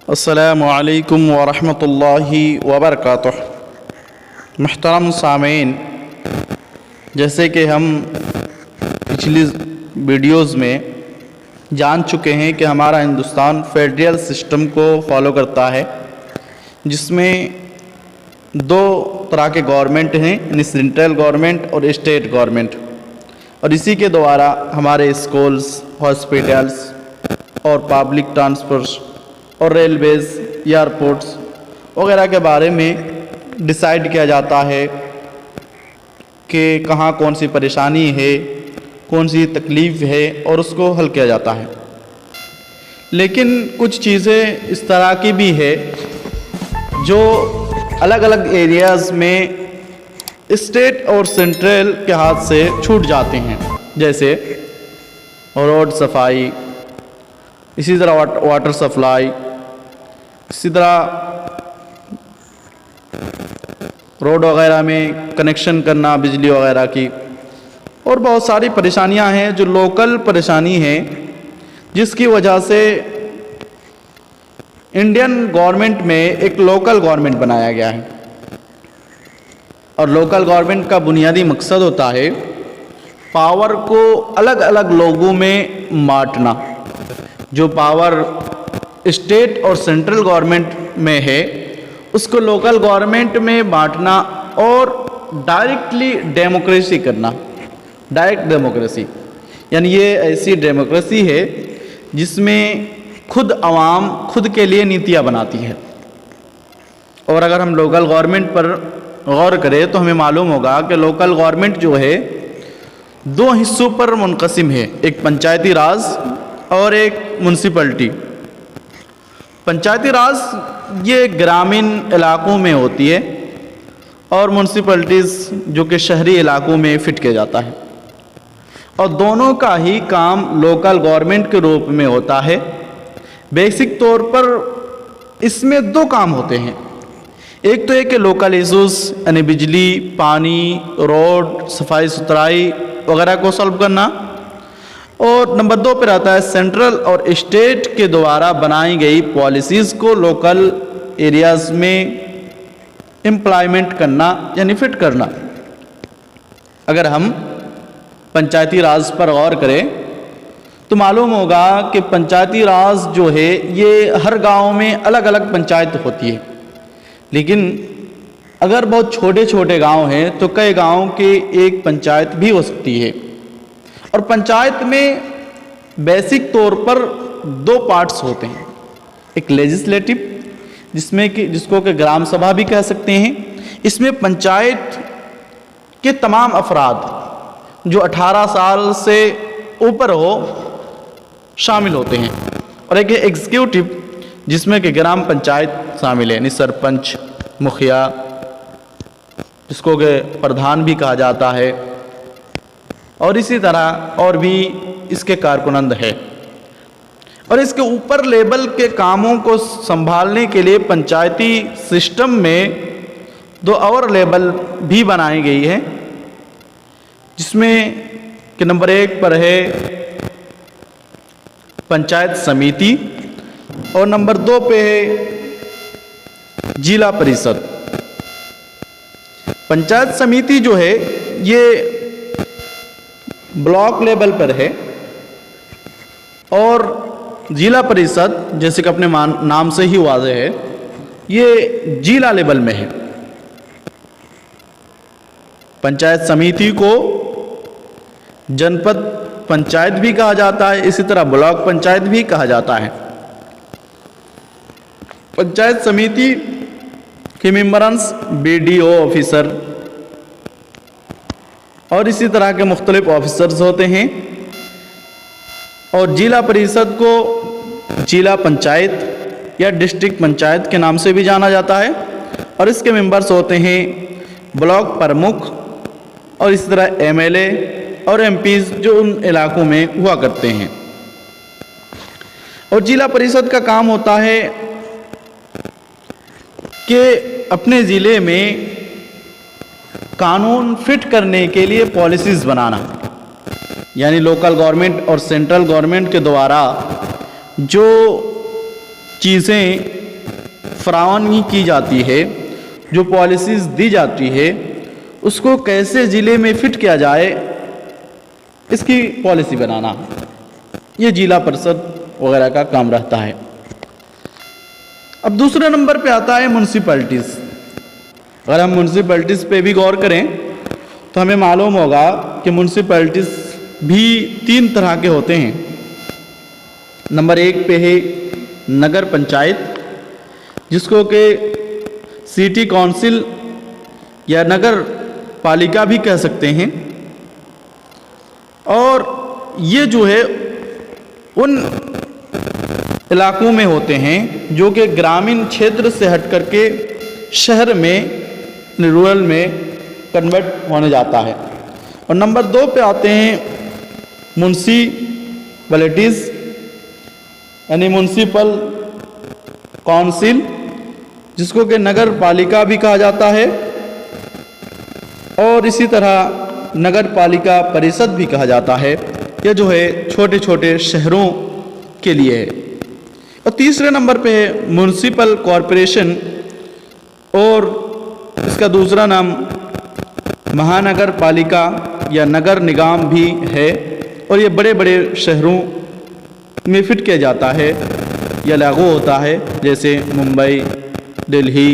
अस्सलामु अलैकुम वरहमतुल्लाहि वबरकातुह। मुहतरम सामीन, जैसे कि हम पिछली वीडियोज़ में जान चुके हैं कि हमारा हिंदुस्तान फेडरल सिस्टम को फॉलो करता है, जिसमें दो तरह के गवर्नमेंट हैं, यानी सेंट्रल गवर्नमेंट और स्टेट गवर्नमेंट। और इसी के द्वारा हमारे स्कूल्स, हॉस्पिटल्स और पब्लिक ट्रांसपोर्ट और रेलवेज़, एयरपोर्ट्स वगैरह के बारे में डिसाइड किया जाता है कि कहाँ कौन सी परेशानी है, कौन सी तकलीफ़ है और उसको हल किया जाता है। लेकिन कुछ चीज़ें इस तरह की भी है जो अलग अलग एरियाज़ में स्टेट और सेंट्रल के हाथ से छूट जाते हैं, जैसे रोड सफाई, इसी तरह वाटर सप्लाई, इसी तरह रोड वगैरह में कनेक्शन करना बिजली वगैरह की, और बहुत सारी परेशानियां हैं जो लोकल परेशानी हैं, जिसकी वजह से इंडियन गवर्नमेंट में एक लोकल गवर्नमेंट बनाया गया है। और लोकल गवर्नमेंट का बुनियादी मकसद होता है पावर को अलग अलग लोगों में बांटना। जो पावर स्टेट और सेंट्रल गवर्नमेंट में है उसको लोकल गवर्नमेंट में बांटना और डायरेक्टली डेमोक्रेसी करना। डायरेक्ट डेमोक्रेसी यानी ये ऐसी डेमोक्रेसी है जिसमें खुद आवाम खुद के लिए नीतियाँ बनाती है। और अगर हम लोकल गवर्नमेंट पर गौर करें तो हमें मालूम होगा कि लोकल गवर्नमेंट जो है दो हिस्सों पर मुनक़सिम है, एक पंचायती राज और एक म्यूनसिपलिटी। पंचायती राज ये ग्रामीण इलाकों में होती है और म्यूनसिपलिटीज़ जो कि शहरी इलाकों में फिट किया जाता है, और दोनों का ही काम लोकल गवर्नमेंट के रूप में होता है। बेसिक तौर पर इसमें दो काम होते हैं, एक तो एक कि लोकल इशूज़ यानी बिजली, पानी, रोड, सफाई सुथराई वगैरह को सॉल्व करना, और नंबर दो पर आता है सेंट्रल और स्टेट के द्वारा बनाई गई पॉलिसीज़ को लोकल एरियाज़ में इम्प्लायमेंट करना यानी फिट करना। अगर हम पंचायती राज पर गौर करें तो मालूम होगा कि पंचायती राज जो है ये हर गांव में अलग अलग पंचायत होती है, लेकिन अगर बहुत छोटे छोटे गांव हैं तो कई गांव के एक पंचायत भी हो सकती है। और पंचायत में बेसिक तौर पर दो पार्ट्स होते हैं, एक लेजिस्लेटिव जिसको कि ग्राम सभा भी कह सकते हैं, इसमें पंचायत के तमाम अफराद जो 18 साल से ऊपर हो शामिल होते हैं, और एक एग्जीक्यूटिव जिसमें कि ग्राम पंचायत शामिल है, यानी सरपंच, मुखिया, जिसको कि प्रधान भी कहा जाता है, और इसी तरह और भी इसके कारकुनंद है। और इसके ऊपर लेवल के कामों को संभालने के लिए पंचायती सिस्टम में दो और लेवल भी बनाई गई है, जिसमें कि नंबर 1 पर है पंचायत समिति और नंबर 2 पे है जिला परिषद। पंचायत समिति जो है ये ब्लॉक लेवल पर है, और जिला परिषद जैसे कि अपने नाम से ही वाज़ेह है ये जिला लेवल में है। पंचायत समिति को जनपद पंचायत भी कहा जाता है, इसी तरह ब्लॉक पंचायत भी कहा जाता है। पंचायत समिति के मेंबर्स BDO ऑफिसर और इसी तरह के मुख्तलिफ ऑफिसर्स होते हैं, और जिला परिषद को जिला पंचायत या डिस्ट्रिक्ट पंचायत के नाम से भी जाना जाता है, और इसके मेंबर्स होते हैं ब्लॉक प्रमुख और इसी तरह MLA और MPs जो उन इलाकों में हुआ करते हैं। और जिला परिषद का काम होता है कि अपने ज़िले में कानून फिट करने के लिए पॉलिसीज़ बनाना, यानी लोकल गवर्नमेंट और सेंट्रल गवर्नमेंट के द्वारा जो चीज़ें फराहमी की जाती है, जो पॉलिसीज़ दी जाती है, उसको कैसे ज़िले में फिट किया जाए, इसकी पॉलिसी बनाना, ये जिला परिषद वगैरह का काम रहता है। अब दूसरे नंबर पे आता है म्यूनसिपैलिटीज़। अगर हम म्यूनसिपैलिटीज़ पे भी गौर करें तो हमें मालूम होगा कि म्यूनसिपैलिटीज़ भी 3 तरह के होते हैं। नंबर 1 पे है नगर पंचायत, जिसको कि सिटी काउंसिल या नगर पालिका भी कह सकते हैं। और ये जो है उन इलाकों में होते हैं जो कि ग्रामीण क्षेत्र से हट करके शहर में, रूरल में कन्वर्ट होने जाता है। और नंबर 2 पे आते हैं म्यूनसिपैलिटीज़, यानी म्यूनसिपल काउंसिल, जिसको कि नगर पालिका भी कहा जाता है, और इसी तरह नगर पालिका परिषद भी कहा जाता है। यह जो है छोटे छोटे शहरों के लिए है। और तीसरे नंबर पे है म्यूनसिपल कॉरपोरेशन, और इसका दूसरा नाम महानगर पालिका या नगर निगम भी है। और ये बड़े बड़े शहरों में फिट किया जाता है या लागू होता है, जैसे मुंबई, दिल्ली,